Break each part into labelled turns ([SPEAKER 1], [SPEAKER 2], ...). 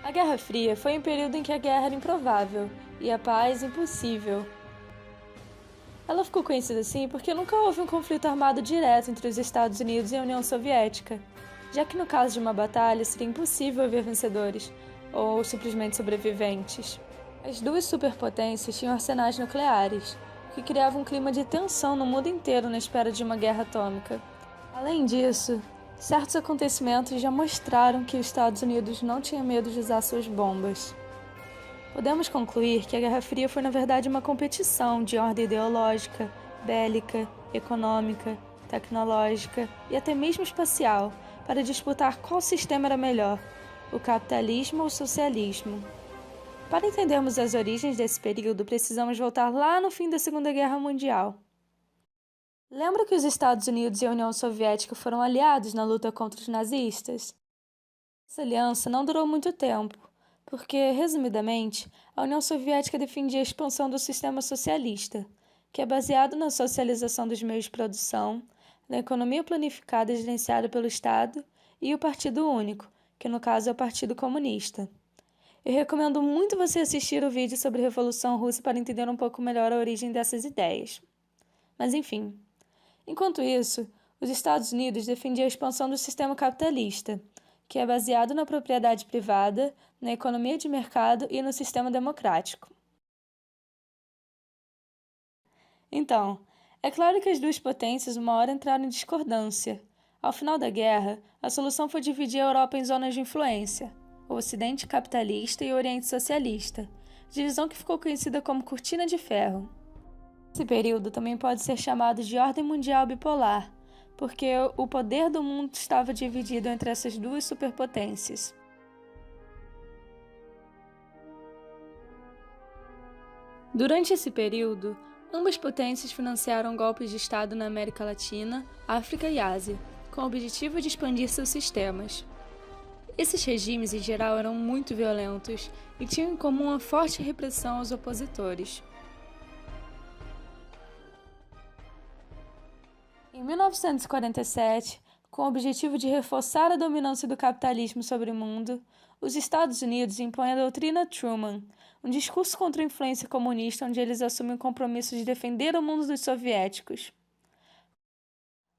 [SPEAKER 1] A Guerra Fria foi um período em que a guerra era improvável e a paz impossível. Ela ficou conhecida assim porque nunca houve um conflito armado direto entre os Estados Unidos e a União Soviética, já que no caso de uma batalha seria impossível haver vencedores ou simplesmente sobreviventes. As duas superpotências tinham arsenais nucleares, o que criava um clima de tensão no mundo inteiro na espera de uma guerra atômica. Além disso, certos acontecimentos já mostraram que os Estados Unidos não tinham medo de usar suas bombas. Podemos concluir que a Guerra Fria foi na verdade uma competição de ordem ideológica, bélica, econômica, tecnológica e até mesmo espacial para disputar qual sistema era melhor, o capitalismo ou o socialismo. Para entendermos as origens desse período, precisamos voltar lá no fim da Segunda Guerra Mundial. Lembra que os Estados Unidos e a União Soviética foram aliados na luta contra os nazistas? Essa aliança não durou muito tempo, porque, resumidamente, a União Soviética defendia a expansão do sistema socialista, que é baseado na socialização dos meios de produção, na economia planificada e gerenciada pelo Estado, e o Partido Único, que no caso é o Partido Comunista. Eu recomendo muito você assistir o vídeo sobre a Revolução Russa para entender um pouco melhor a origem dessas ideias. Mas enfim. Enquanto isso, os Estados Unidos defendiam a expansão do sistema capitalista, que é baseado na propriedade privada, na economia de mercado e no sistema democrático. Então, é claro que as duas potências uma hora entraram em discordância. Ao final da guerra, a solução foi dividir a Europa em zonas de influência, o Ocidente capitalista e o Oriente socialista, divisão que ficou conhecida como Cortina de Ferro. Esse período também pode ser chamado de Ordem Mundial Bipolar, porque o poder do mundo estava dividido entre essas duas superpotências. Durante esse período, ambas potências financiaram golpes de Estado na América Latina, África e Ásia, com o objetivo de expandir seus sistemas. Esses regimes, em geral, eram muito violentos e tinham em comum uma forte repressão aos opositores. Em 1947, com o objetivo de reforçar a dominância do capitalismo sobre o mundo, os Estados Unidos impõem a doutrina Truman, um discurso contra a influência comunista onde eles assumem o compromisso de defender o mundo dos soviéticos.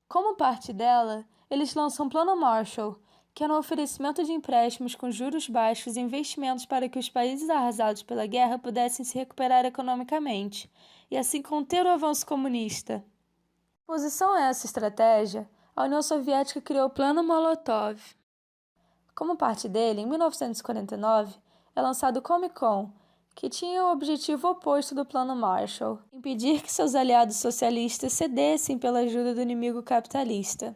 [SPEAKER 1] Como parte dela, eles lançam o Plano Marshall, que era um oferecimento de empréstimos com juros baixos e investimentos para que os países arrasados pela guerra pudessem se recuperar economicamente, e assim conter o avanço comunista. Em oposição a essa estratégia, a União Soviética criou o Plano Molotov. Como parte dele, em 1949, é lançado o Comecon, que tinha o objetivo oposto do Plano Marshall, impedir que seus aliados socialistas cedessem pela ajuda do inimigo capitalista.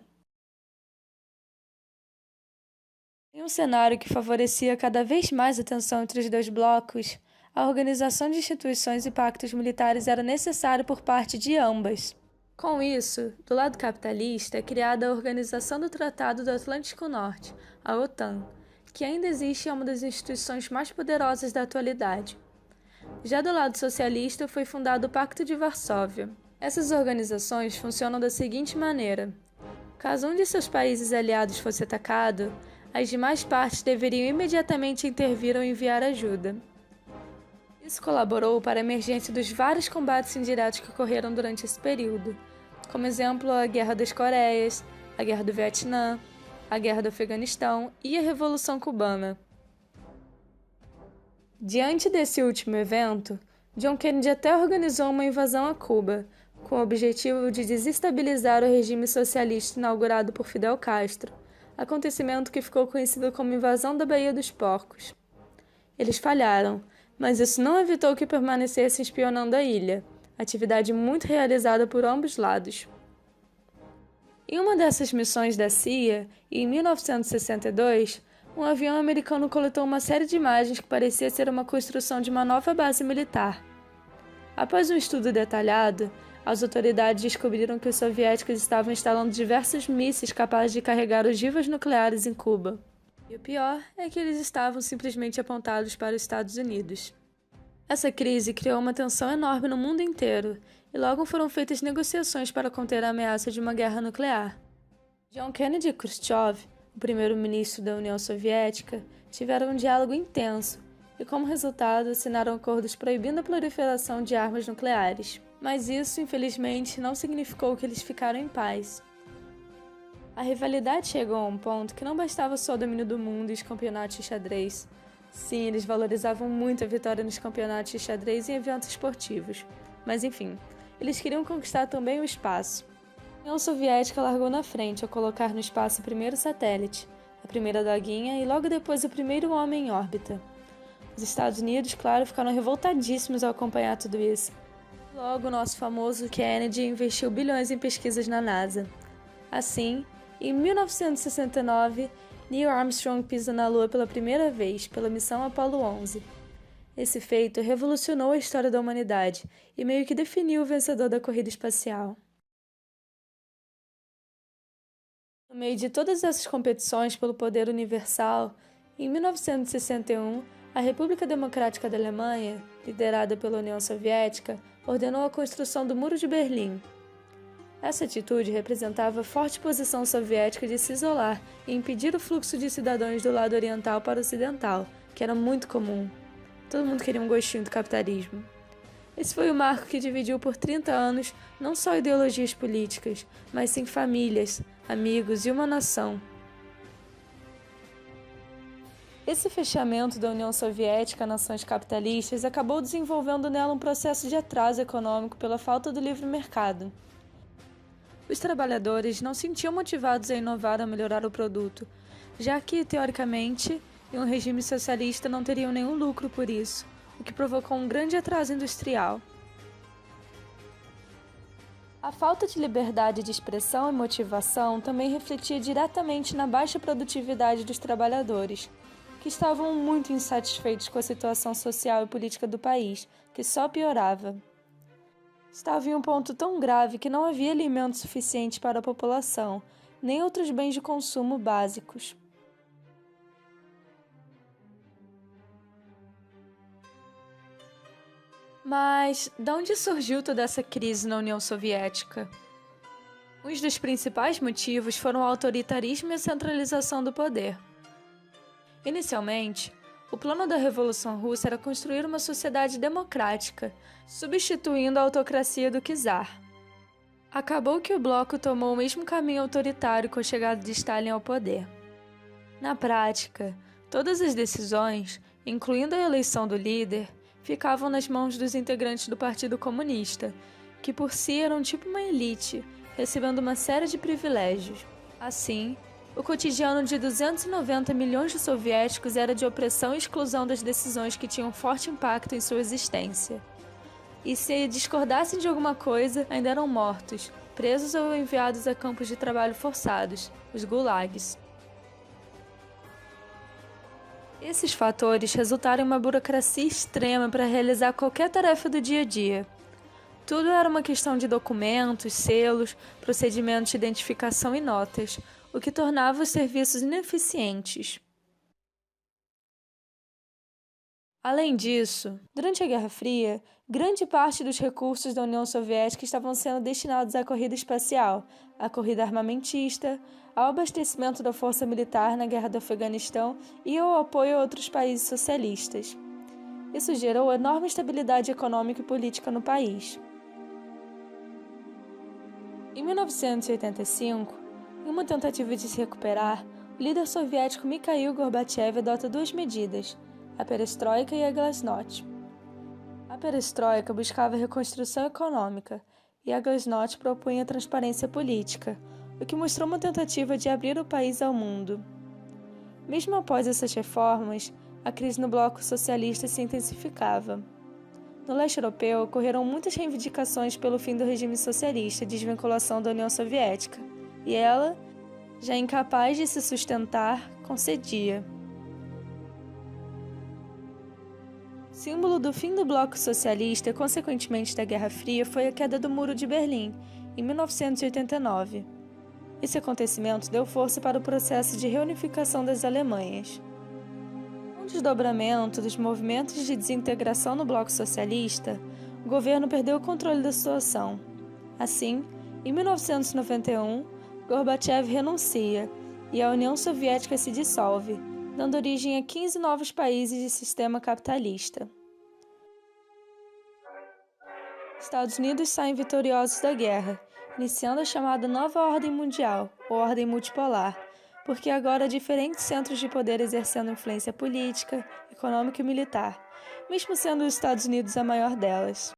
[SPEAKER 1] Em um cenário que favorecia cada vez mais a tensão entre os dois blocos, a organização de instituições e pactos militares era necessária por parte de ambas. Com isso, do lado capitalista é criada a Organização do Tratado do Atlântico Norte, a OTAN, que ainda existe e é uma das instituições mais poderosas da atualidade. Já do lado socialista foi fundado o Pacto de Varsóvia. Essas organizações funcionam da seguinte maneira: caso um de seus países aliados fosse atacado, as demais partes deveriam imediatamente intervir ou enviar ajuda. Isso colaborou para a emergência dos vários combates indiretos que ocorreram durante esse período, como exemplo a Guerra das Coreias, a Guerra do Vietnã, a Guerra do Afeganistão e a Revolução Cubana. Diante desse último evento, John Kennedy até organizou uma invasão a Cuba, com o objetivo de desestabilizar o regime socialista inaugurado por Fidel Castro, acontecimento que ficou conhecido como Invasão da Baía dos Porcos. Eles falharam, mas isso não evitou que permanecessem espionando a ilha, atividade muito realizada por ambos lados. Em uma dessas missões da CIA, em 1962, um avião americano coletou uma série de imagens que parecia ser uma construção de uma nova base militar. Após um estudo detalhado, as autoridades descobriram que os soviéticos estavam instalando diversos mísseis capazes de carregar ogivas nucleares em Cuba. E o pior é que eles estavam simplesmente apontados para os Estados Unidos. Essa crise criou uma tensão enorme no mundo inteiro, e logo foram feitas negociações para conter a ameaça de uma guerra nuclear. John Kennedy e Khrushchev, o primeiro-ministro da União Soviética, tiveram um diálogo intenso e, como resultado, assinaram acordos proibindo a proliferação de armas nucleares. Mas isso, infelizmente, não significou que eles ficaram em paz. A rivalidade chegou a um ponto que não bastava só o domínio do mundo e os campeonatos de xadrez. Sim, eles valorizavam muito a vitória nos campeonatos de xadrez e eventos esportivos. Mas enfim, eles queriam conquistar também o espaço. A União Soviética largou na frente ao colocar no espaço o primeiro satélite, a primeira doguinha e logo depois o primeiro homem em órbita. Os Estados Unidos, claro, ficaram revoltadíssimos ao acompanhar tudo isso. Logo, o nosso famoso Kennedy investiu bilhões em pesquisas na NASA. Assim, em 1969, Neil Armstrong pisa na Lua pela primeira vez, pela missão Apollo 11. Esse feito revolucionou a história da humanidade e meio que definiu o vencedor da corrida espacial. No meio de todas essas competições pelo poder universal, em 1961, a República Democrática da Alemanha, liderada pela União Soviética, ordenou a construção do Muro de Berlim. Essa atitude representava a forte posição soviética de se isolar e impedir o fluxo de cidadãos do lado oriental para o ocidental, que era muito comum. Todo mundo queria um gostinho do capitalismo. Esse foi o marco que dividiu por 30 anos não só ideologias políticas, mas sim famílias, amigos e uma nação. Esse fechamento da União Soviética a nações capitalistas acabou desenvolvendo nela um processo de atraso econômico pela falta do livre mercado. Os trabalhadores não se sentiam motivados a inovar ou melhorar o produto, já que, teoricamente, em um regime socialista não teriam nenhum lucro por isso, o que provocou um grande atraso industrial. A falta de liberdade de expressão e motivação também refletia diretamente na baixa produtividade dos trabalhadores, que estavam muito insatisfeitos com a situação social e política do país, que só piorava. Estava em um ponto tão grave que não havia alimento suficiente para a população, nem outros bens de consumo básicos. Mas, de onde surgiu toda essa crise na União Soviética? Um dos principais motivos foram o autoritarismo e a centralização do poder. Inicialmente, o plano da Revolução Russa era construir uma sociedade democrática, substituindo a autocracia do czar. Acabou que o bloco tomou o mesmo caminho autoritário com a chegada de Stalin ao poder. Na prática, todas as decisões, incluindo a eleição do líder, ficavam nas mãos dos integrantes do Partido Comunista, que por si eram tipo uma elite, recebendo uma série de privilégios. Assim, o cotidiano de 290 milhões de soviéticos era de opressão e exclusão das decisões que tinham forte impacto em sua existência. E se discordassem de alguma coisa, ainda eram mortos, presos ou enviados a campos de trabalho forçados, os gulags. Esses fatores resultaram em uma burocracia extrema para realizar qualquer tarefa do dia a dia. Tudo era uma questão de documentos, selos, procedimentos de identificação e notas, o que tornava os serviços ineficientes. Além disso, durante a Guerra Fria, grande parte dos recursos da União Soviética estavam sendo destinados à corrida espacial, à corrida armamentista, ao abastecimento da força militar na Guerra do Afeganistão e ao apoio a outros países socialistas. Isso gerou enorme instabilidade econômica e política no país. Em 1985, em uma tentativa de se recuperar, o líder soviético Mikhail Gorbachev adota duas medidas, a perestroika e a glasnost. A perestroika buscava a reconstrução econômica e a glasnost propunha transparência política, o que mostrou uma tentativa de abrir o país ao mundo. Mesmo após essas reformas, a crise no bloco socialista se intensificava. No leste europeu, ocorreram muitas reivindicações pelo fim do regime socialista e desvinculação da União Soviética, e ela, já incapaz de se sustentar, concedia. Símbolo do fim do bloco socialista e, consequentemente, da Guerra Fria foi a queda do Muro de Berlim, em 1989. Esse acontecimento deu força para o processo de reunificação das Alemanhas. Com o desdobramento dos movimentos de desintegração no bloco socialista, o governo perdeu o controle da situação. Assim, em 1991, Gorbachev renuncia e a União Soviética se dissolve, dando origem a 15 novos países de sistema capitalista. Estados Unidos saem vitoriosos da guerra, iniciando a chamada Nova Ordem Mundial, ou Ordem Multipolar, porque agora há diferentes centros de poder exercendo influência política, econômica e militar, mesmo sendo os Estados Unidos a maior delas.